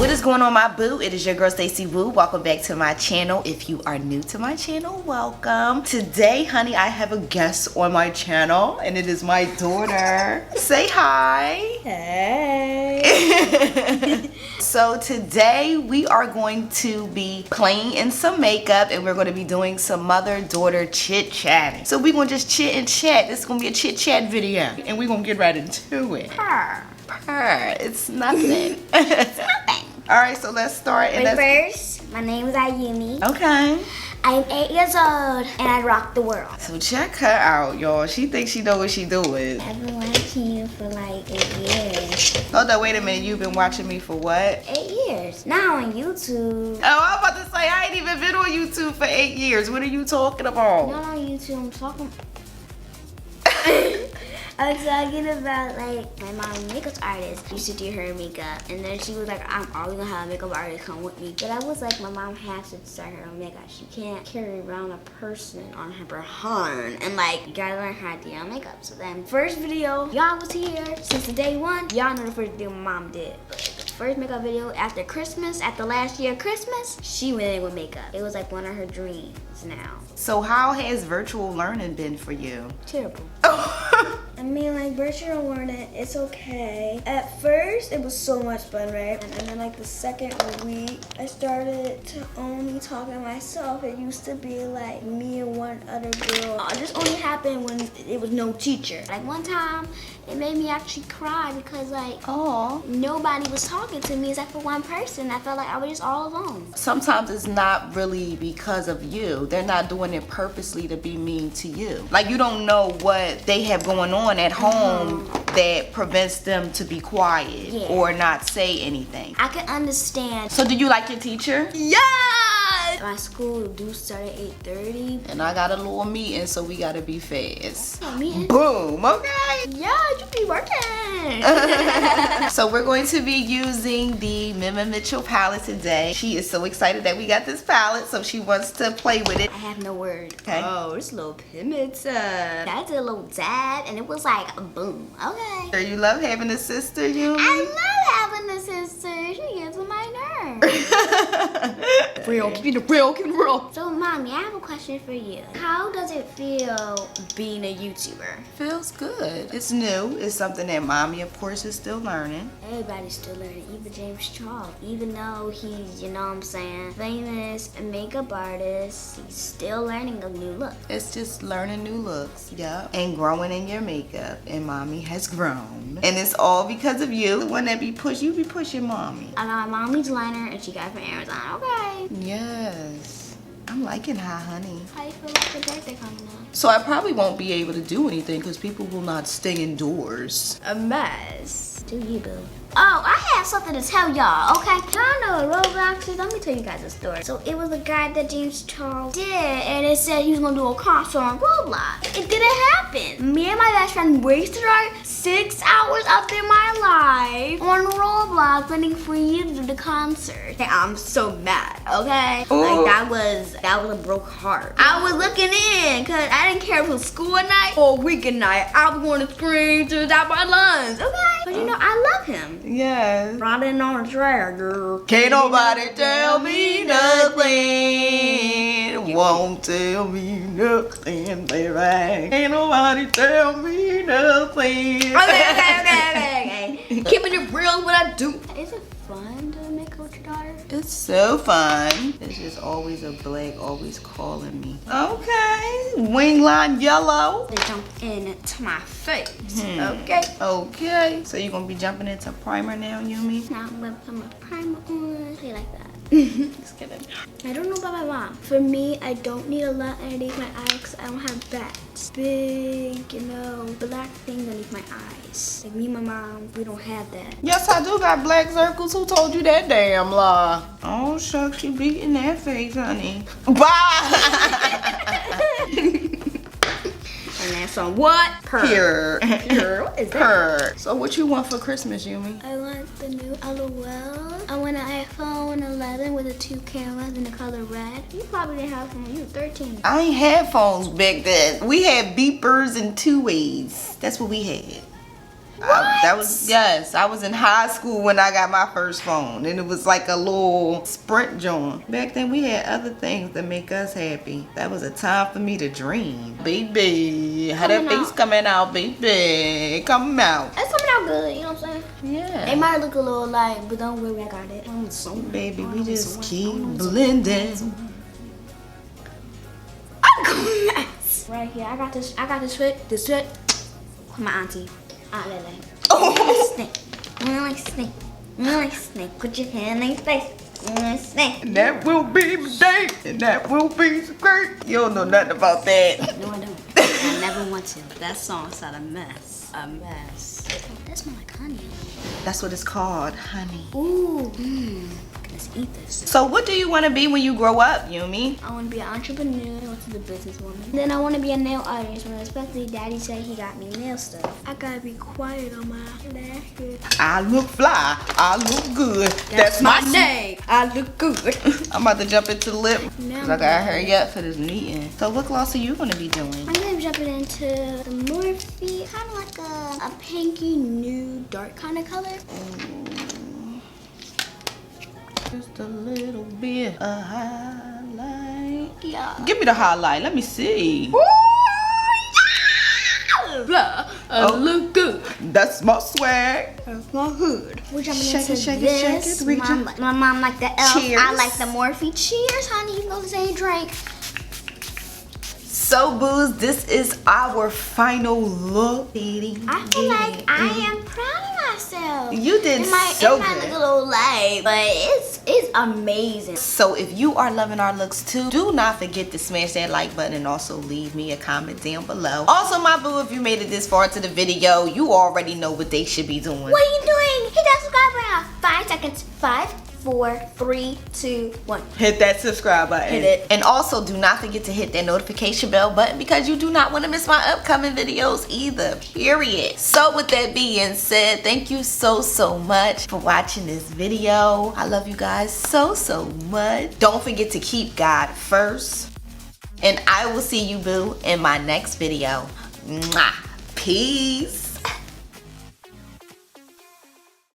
What is going on, my boo? It is your girl STACIEWO. Welcome back to my channel. If you are new to my channel, welcome. Today, honey, I have a guest on my channel, and it is my daughter. Say hi. Hey. So today we are going to be playing in some makeup, and we're going to be doing some mother-daughter chit-chatting. So we're going to just chit and chat. This is going to be a chit-chat video, and we're going to get right into it. Purr. It's nothing. It's nothing. All right, so let's start. First, my name is Ayumi. Okay. I'm 8 years old, and I rock the world. So check her out, y'all. She thinks she know what she doing. I've been watching you for like 8 years. Hold on, wait a minute. You've been watching me for what? 8 years. Now on YouTube. Oh, I'm about to say, I ain't even been on YouTube for 8 years. What are you talking about? Not on YouTube, I'm talking... I'm talking about, like, my mom, makeup artist, used to do her makeup, and then she was like, I'm always gonna have a makeup artist come with me. But I was like, my mom has to start her own makeup. She can't carry around a person on her hand, and like, you gotta learn how to do your makeup. So then, first video, y'all was here since the day one. Y'all know the first video my mom did. But the first makeup video after Christmas, after last year Christmas, she went in with makeup. It was like one of her dreams now. So how has virtual learning been for you? Terrible. I mean, like, virtual learning, it's okay. At first, it was so much fun, right? And then, like, the second week, I started to only talk to myself. It used to be, like, me and one other girl. This only happened when it was no teacher. Like, one time, it made me actually cry because, like, nobody was talking to me except for one person. I felt like I was just all alone. Sometimes it's not really because of you. They're not doing it purposely to be mean to you. Like, you don't know what they have going on at home that prevents them to be quiet or not say anything. I can understand. So do you like your teacher? Yes! My school do start at 8:30. And I got a little meeting, so we gotta be fast. Meeting? Boom, okay. Yeah, you be working. So we're going to be using the MMMMithchel palette today. She is so excited that we got this palette, so she wants to play with it. I have no word. Okay. Oh, it's a little pimple. I did a little dab, and it was like, boom. Okay. So you love having a sister, Yumi? I love having a sister. She gets on my nerves. Real, keep it real, keep it real. So, Mommy, I have a question for you. How does it feel being a YouTuber? Feels good. It's new. It's something that Mommy, of course, is still learning. Everybody's still learning, even James Charles. Even though he's, you know what I'm saying, famous makeup artist, he's still learning a new look. It's just learning new looks, yeah, and growing in your makeup. And Mommy has grown. And it's all because of you. The one that be you be pushing Mommy. I got my mommy's liner, and she got it from Amazon. Okay. Yes. I'm liking her, honey. How you feel about your birthday coming up? So I probably won't be able to do anything because people will not stay indoors. A mess. Do you, boo? Oh, I have something to tell y'all, okay? Y'all know what Roblox is? Let me tell you guys a story. So it was a guy that James Charles did, and it said he was gonna do a concert on Roblox. It didn't happen. Me and my best friend wasted our 6 hours up in my life on Roblox waiting for you to do the concert. Okay, I'm so mad, okay? Like, that was a broke heart. I was looking in, cause I didn't care if it was school at night or weekend night. I was going to scream to the top of my lungs, okay? But you know, I love him. Yes. Riding on a track, girl. Can't nobody tell me nothing. Won't tell me nothing, baby. Ain't nobody tell me nothing. Okay. Keeping it real is what I do. Is it fun to make a your daughter? It's so fun. It's just always a black, always calling me. Okay. Wing line yellow. They jump into my face. Okay. Okay. So you're gonna be jumping into primer now, Yumi? Now I'm gonna put my primer on. Play like that. Just kidding. I don't know about my mom. For me, I don't need a lot underneath my eyes because I don't have that big, you know, black thing underneath my eyes. Like me and my mom, we don't have that. Yes, I do got black circles. Who told you that damn lie? Oh, shucks, you beating that face, honey. Bye. And that's on what? Pure. Pure. What is that? Pure. So what you want for Christmas, Yumi? I want the new LOL. I want an iPhone 11 with the 2 cameras in the color red. You probably didn't have one when you were 13. I ain't had phones back then. We had beepers and 2-ways. That's what we had. Yes, I was in high school when I got my first phone, and it was like a little Sprint joint. Back then we had other things that make us happy. That was a time for me to dream. Baby, how that face coming out, baby? Come out. It's coming out good, you know what I'm saying? Yeah. It might look a little light, but don't worry, I got it. Baby, we just keep blending. Right here, I got this fit, my auntie, Aunt Lele. Oh. Snake, put your hand in his face. Snake. And that will be the day, and that will be the great. You don't know nothing about that. No, I don't. I never want to. That song's not a mess. A mess. That smells like honey. That's what it's called, honey. Ooh. Let's eat this. So what do you want to be when you grow up, Yumi? I want to be an entrepreneur. I want to be a businesswoman. Then I want to be a nail artist. When especially Daddy said he got me nail stuff. I gotta be quiet on my lashes. I look fly. I look good. That's my name. I look good. I'm about to jump into the lip because I gotta hurry up for this meeting. So what gloss are you gonna be doing? I'm gonna be jumping into the Morphe, kind of like a pinky nude dark kind of color. Just a little bit of highlight. Yeah. Give me the highlight. Let me see. Ooh, yeah. I look good. That's my swag. That's my hood. We're jumping Shake into it, shake it, this. shake it. My mom like the elf. Cheers. I like the Morphe. Cheers, honey. You know this ain't drink. So, boos, this is our final look. I feel like I am proud of myself. You did it might so look good. a little light, but it's amazing. So if you are loving our looks too, do not forget to smash that like button and also leave me a comment down below. Also, my boo, if you made it this far into the video, you already know what they should be doing. What are you doing? Hit that subscribe button. 5 seconds. 5, 4, 3, 2, 1. Hit that subscribe button. Hit it. And also do not forget to hit that notification bell button because you do not want to miss my upcoming videos either, period. So with that being said, thank you so much for watching this video. I love you guys so much. Don't forget to keep God first. And I will see you, boo, in my next video. Mwah. Peace.